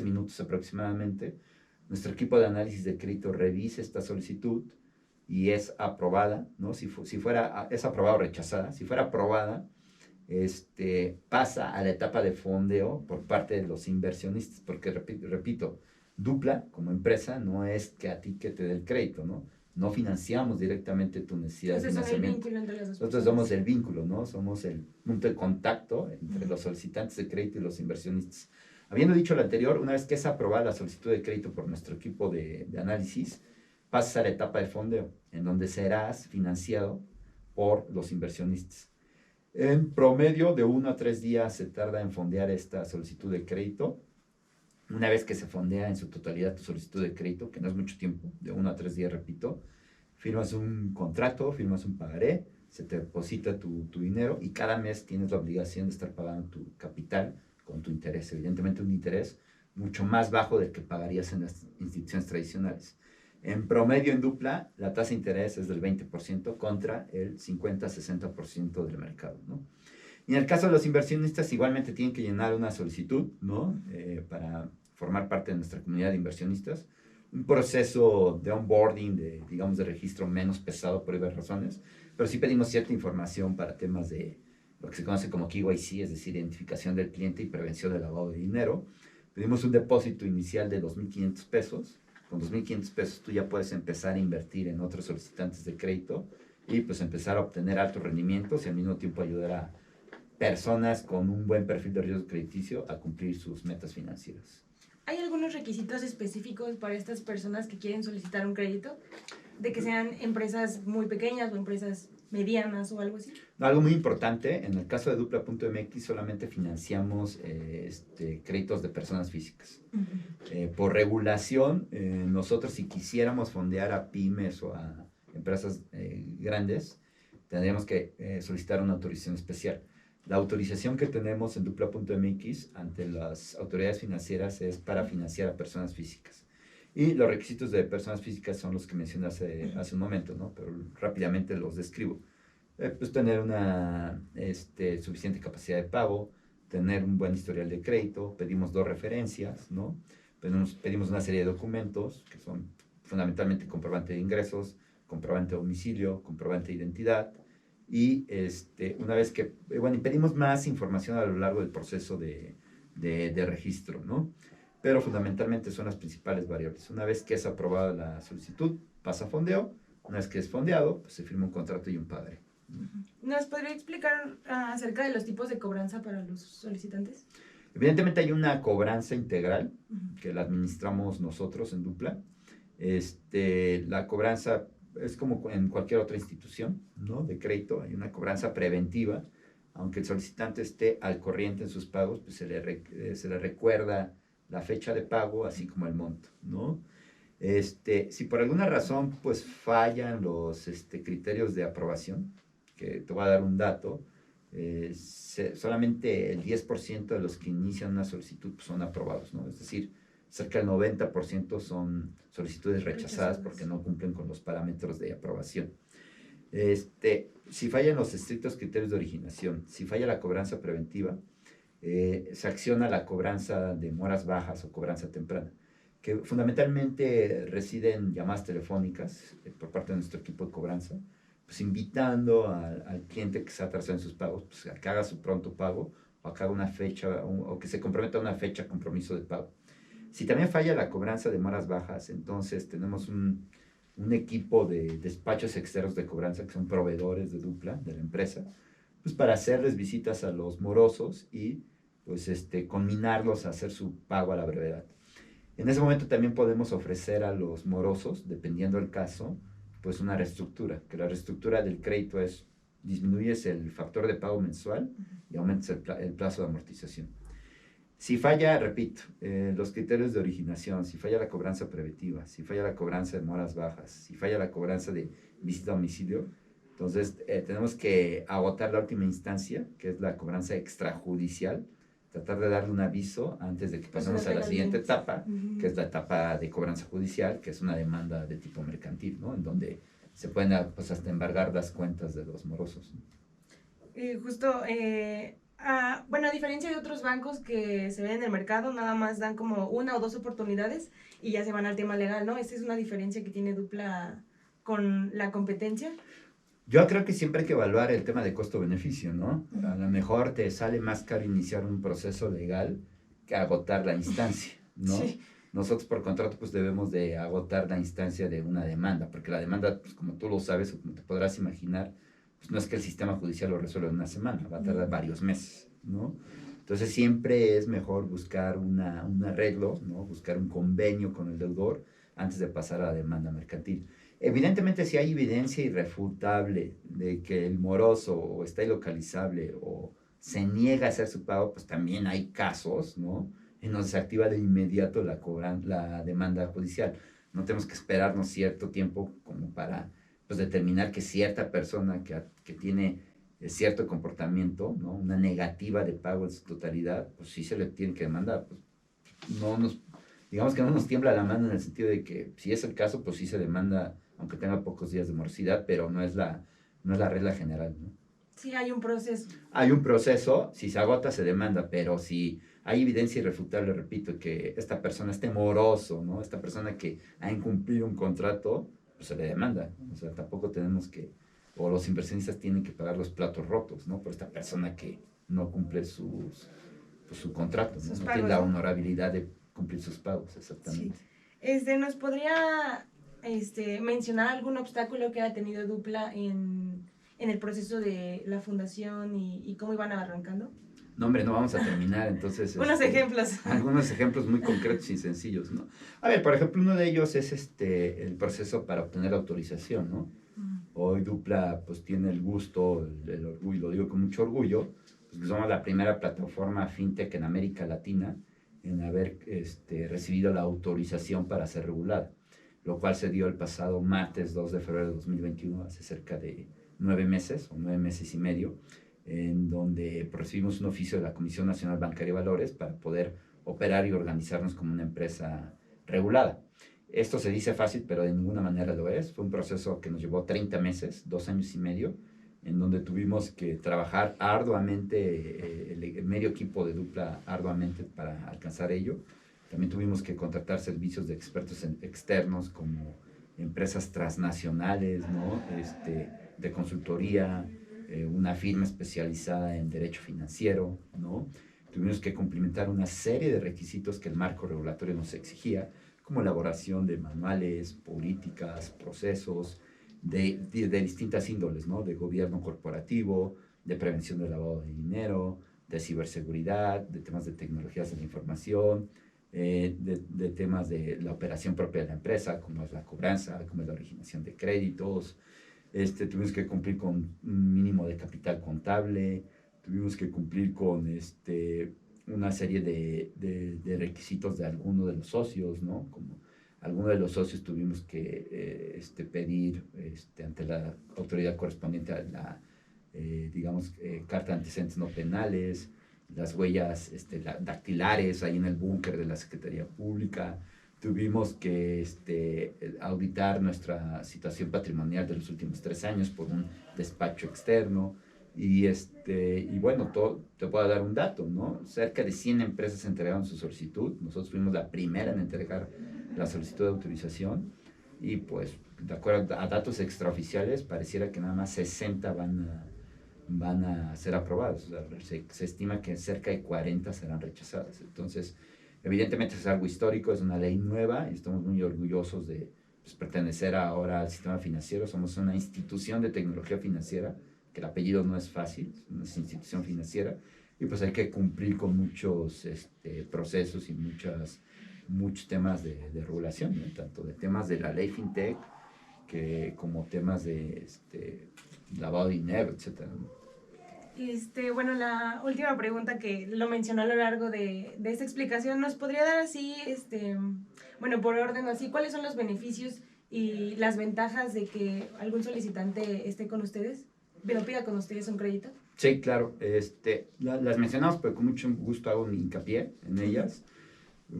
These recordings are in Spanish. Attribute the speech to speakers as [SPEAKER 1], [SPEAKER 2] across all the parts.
[SPEAKER 1] minutos aproximadamente, nuestro equipo de análisis de crédito revisa esta solicitud y es aprobada, ¿no? Es aprobada o rechazada. Si fuera aprobada, pasa a la etapa de fondeo por parte de los inversionistas, porque repito, Dupla como empresa no es que a ti que te dé el crédito, ¿no? No financiamos directamente tu necesidad de financiamiento. Nosotros somos el vínculo, ¿no? Somos el punto de contacto entre los solicitantes de crédito y los inversionistas. Habiendo dicho lo anterior, una vez que es aprobada la solicitud de crédito por nuestro equipo de análisis, pasas a la etapa de fondeo, en donde serás financiado por los inversionistas. En promedio, de 1 a 3 días se tarda en fondear esta solicitud de crédito. Una vez que se fondea en su totalidad tu solicitud de crédito, que no es mucho tiempo, de 1 a 3 días, repito, firmas un contrato, firmas un pagaré, se te deposita tu dinero y cada mes tienes la obligación de estar pagando tu capital con tu interés. Evidentemente un interés mucho más bajo del que pagarías en las instituciones tradicionales. En promedio en Dupla, la tasa de interés es del 20% contra el 50-60% del mercado, ¿no? Y en el caso de los inversionistas, igualmente tienen que llenar una solicitud, ¿no? Para formar parte de nuestra comunidad de inversionistas. Un proceso de onboarding, digamos, de registro menos pesado por varias razones, pero sí pedimos cierta información para temas de lo que se conoce como KYC, es decir, identificación del cliente y prevención del lavado de dinero. Pedimos un depósito inicial de 2,500 pesos. Con 2,500 pesos tú ya puedes empezar a invertir en otros solicitantes de crédito y pues empezar a obtener altos rendimientos y al mismo tiempo ayudar a personas con un buen perfil de riesgo crediticio a cumplir sus metas financieras.
[SPEAKER 2] ¿Hay algunos requisitos específicos para estas personas que quieren solicitar un crédito? ¿De que sean empresas muy pequeñas o empresas medianas o algo así?
[SPEAKER 1] Algo muy importante, en el caso de Dupla.mx solamente financiamos créditos de personas físicas. Por regulación, nosotros si quisiéramos fondear a pymes o a empresas grandes, tendríamos que solicitar una autorización especial. La autorización que tenemos en Dupla.mx ante las autoridades financieras es para financiar a personas físicas. Y los requisitos de personas físicas son los que mencioné hace un momento, ¿no? Pero rápidamente los describo. Pues tener una suficiente capacidad de pago, tener un buen historial de crédito, pedimos 2 referencias, ¿no? Pedimos una serie de documentos que son fundamentalmente comprobante de ingresos, comprobante de domicilio, comprobante de identidad, y una vez que, y pedimos más información a lo largo del proceso de registro, ¿no? Pero fundamentalmente son las principales variables. Una vez que es aprobada la solicitud, pasa a fondeo. Una vez que es fondeado, pues se firma un contrato y un pagaré.
[SPEAKER 2] ¿Nos podría explicar acerca de los tipos de cobranza para los solicitantes?
[SPEAKER 1] Evidentemente hay una cobranza integral que la administramos nosotros en Dupla. La cobranza es como en cualquier otra institución, ¿no? De crédito, hay una cobranza preventiva. Aunque el solicitante esté al corriente en sus pagos, pues se le recuerda la fecha de pago, así como el monto, ¿no? Si por alguna razón pues fallan los criterios de aprobación, que te voy a dar un dato, solamente el 10% de los que inician una solicitud pues, son aprobados, ¿no? Es decir, cerca del 90% son solicitudes rechazadas porque no cumplen con los parámetros de aprobación. Si fallan los estrictos criterios de originación, si falla la cobranza preventiva, se acciona la cobranza de moras bajas o cobranza temprana, que fundamentalmente residen llamadas telefónicas por parte de nuestro equipo de cobranza, pues invitando al cliente que se atrasado en sus pagos, pues a que haga su pronto pago o a que haga una fecha o que se comprometa a una fecha compromiso de pago. Si también falla la cobranza de moras bajas, entonces tenemos un equipo de despachos externos de cobranza que son proveedores de Dupla, de la empresa, pues para hacerles visitas a los morosos y pues conminarlos a hacer su pago a la brevedad. En ese momento también podemos ofrecer a los morosos, dependiendo del caso, pues una reestructura, que la reestructura del crédito es disminuyes el factor de pago mensual y aumentas el plazo de amortización. Si falla, repito, los criterios de originación, si falla la cobranza preventiva, si falla la cobranza de moras bajas, si falla la cobranza de visita a domicilio, entonces tenemos que agotar la última instancia, que es la cobranza extrajudicial, tratar de darle un aviso antes de que pasemos a la siguiente etapa, que es la etapa de cobranza judicial, que es una demanda de tipo mercantil, ¿no? En donde se pueden pues, hasta embargar las cuentas de los morosos, ¿no?
[SPEAKER 2] Justo Bueno, a diferencia de otros bancos que se ven en el mercado, nada más dan como una o dos oportunidades y ya se van al tema legal, ¿no? Esa es una diferencia que tiene Dupla con la competencia.
[SPEAKER 1] Yo creo que siempre hay que evaluar el tema de costo-beneficio, ¿no?
[SPEAKER 2] Ujú.
[SPEAKER 1] A lo mejor te sale más caro iniciar un proceso legal que agotar la instancia, ¿no?
[SPEAKER 2] Sí,
[SPEAKER 1] Nosotros por contrato pues debemos de agotar la instancia de una demanda, porque la demanda, pues como tú lo sabes o como te podrás imaginar, pues no es que el sistema judicial lo resuelva en una semana, va a tardar varios meses, ¿no? Entonces siempre es mejor buscar un arreglo, ¿no? Buscar un convenio con el deudor antes de pasar a la demanda mercantil. Evidentemente, si hay evidencia irrefutable de que el moroso o está ilocalizable o se niega a hacer su pago, pues también hay casos, ¿no? En donde se activa de inmediato la demanda judicial. No tenemos que esperarnos cierto tiempo como para pues, determinar que cierta persona que tiene cierto comportamiento, ¿no? Una negativa de pago en su totalidad, pues sí se le tiene que demandar. Pues, no nos, digamos que no nos tiembla la mano en el sentido de que si es el caso, pues sí se demanda aunque tenga pocos días de morosidad, pero no es la regla general, ¿no?
[SPEAKER 2] sí hay un proceso.
[SPEAKER 1] Hay un proceso, si se agota se demanda, pero si hay evidencia irrefutable, repito, que esta persona esté moroso, ¿no? Esta persona que ha incumplido un contrato, pues se le demanda. O sea, tampoco tenemos que, o los inversionistas tienen que pagar los platos rotos, ¿no? Por esta persona que no cumple pues, su contrato, ¿no?
[SPEAKER 2] Sus
[SPEAKER 1] No tiene
[SPEAKER 2] pagos,
[SPEAKER 1] la
[SPEAKER 2] ¿no?
[SPEAKER 1] honorabilidad de cumplir sus pagos,
[SPEAKER 2] Sí.
[SPEAKER 1] exactamente.
[SPEAKER 2] ¿Nos podría mencionar algún obstáculo que ha tenido Dupla en el proceso de la fundación y cómo iban arrancando?
[SPEAKER 1] No, hombre, no vamos a terminar, entonces,
[SPEAKER 2] Unos ejemplos.
[SPEAKER 1] algunos ejemplos muy concretos y sencillos, ¿no? A ver, por ejemplo, uno de ellos es el proceso para obtener autorización, ¿no? Hoy Dupla, pues, tiene el gusto, el orgullo, lo digo con mucho orgullo, pues, que somos la primera plataforma fintech en América Latina en haber recibido la autorización para ser regulada, lo cual se dio el pasado martes 2 de febrero de 2021, hace cerca de 9 meses o 9 meses y medio, en donde recibimos un oficio de la Comisión Nacional Bancaria y Valores para poder operar y organizarnos como una empresa regulada. Esto se dice fácil, pero de ninguna manera lo es. Fue un proceso que nos llevó 30 meses, 2 años y medio, en donde tuvimos que trabajar arduamente, el medio equipo de Dupla arduamente para alcanzar ello. También tuvimos que contratar servicios de expertos externos como empresas transnacionales, ¿no? De consultoría, una firma especializada en derecho financiero, ¿no? Tuvimos que cumplimentar una serie de requisitos que el marco regulatorio nos exigía, como elaboración de manuales, políticas, procesos de distintas índoles, ¿no? De gobierno corporativo, de prevención del lavado de dinero, de ciberseguridad, de temas de tecnologías de la información, de temas de la operación propia de la empresa, como es la cobranza, como es la originación de créditos. Tuvimos que cumplir con un mínimo de capital contable, tuvimos que cumplir con una serie de requisitos de alguno de los socios, ¿no? Como alguno de los socios tuvimos que pedir ante la autoridad correspondiente a la, digamos, carta de antecedentes no penales, las huellas dactilares ahí en el búnker de la Secretaría Pública. Tuvimos que auditar nuestra situación patrimonial de los últimos 3 años por un despacho externo. Y bueno, te puedo dar un dato, ¿no? Cerca de 100 empresas entregaron su solicitud. Nosotros fuimos la primera en entregar la solicitud de autorización. Y pues, de acuerdo a datos extraoficiales, pareciera que nada más 60 van a ser aprobados. O sea, se estima que cerca de 40 serán rechazadas. Entonces, evidentemente es algo histórico, es una ley nueva y estamos muy orgullosos de pues, pertenecer ahora al sistema financiero. Somos una institución de tecnología financiera, que el apellido no es fácil, es una institución financiera, y pues hay que cumplir con muchos procesos y muchos temas de regulación, ¿no? Tanto de temas de la ley FinTech, como temas de lavado de dinero, etcétera, ¿no?
[SPEAKER 2] Bueno, la última pregunta que lo mencionó a lo largo de esta explicación, ¿nos podría dar así, bueno, por orden así, cuáles son los beneficios y las ventajas de que algún solicitante esté con ustedes? ¿Pero pida con ustedes un crédito?
[SPEAKER 1] Sí, claro, las mencionamos, pero con mucho gusto hago un hincapié en ellas.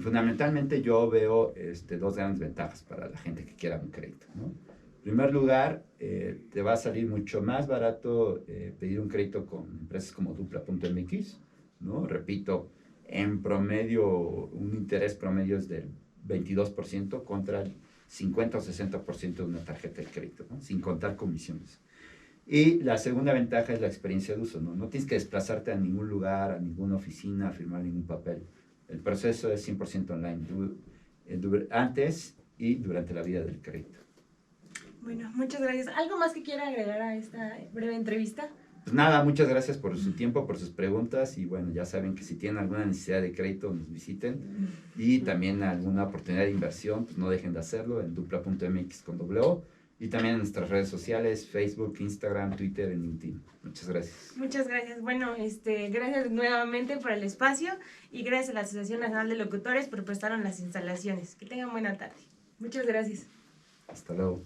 [SPEAKER 1] Fundamentalmente yo veo dos grandes ventajas para la gente que quiera un crédito, ¿no? primer lugar, te va a salir mucho más barato pedir un crédito con empresas como Dupla.mx, ¿no? Repito, en promedio, un interés promedio es del 22% contra el 50 o 60% de una tarjeta de crédito, ¿no? Sin contar comisiones. Y la segunda ventaja es la experiencia de uso, ¿no? No tienes que desplazarte a ningún lugar, a ninguna oficina, a firmar ningún papel. El proceso es 100% online, antes y durante la vida del crédito.
[SPEAKER 2] Bueno, muchas gracias. ¿Algo más que quiera agregar a esta breve entrevista?
[SPEAKER 1] Pues nada, muchas gracias por su tiempo, por sus preguntas y bueno, ya saben que si tienen alguna necesidad de crédito nos visiten y también alguna oportunidad de inversión, pues no dejen de hacerlo en Dupla.mx con W y también en nuestras redes sociales, Facebook, Instagram, Twitter y LinkedIn. Muchas gracias.
[SPEAKER 2] Muchas gracias. Bueno, gracias nuevamente por el espacio y gracias a la Asociación Nacional de Locutores por prestarnos las instalaciones. Que tengan buena tarde. Muchas gracias.
[SPEAKER 1] Hasta luego.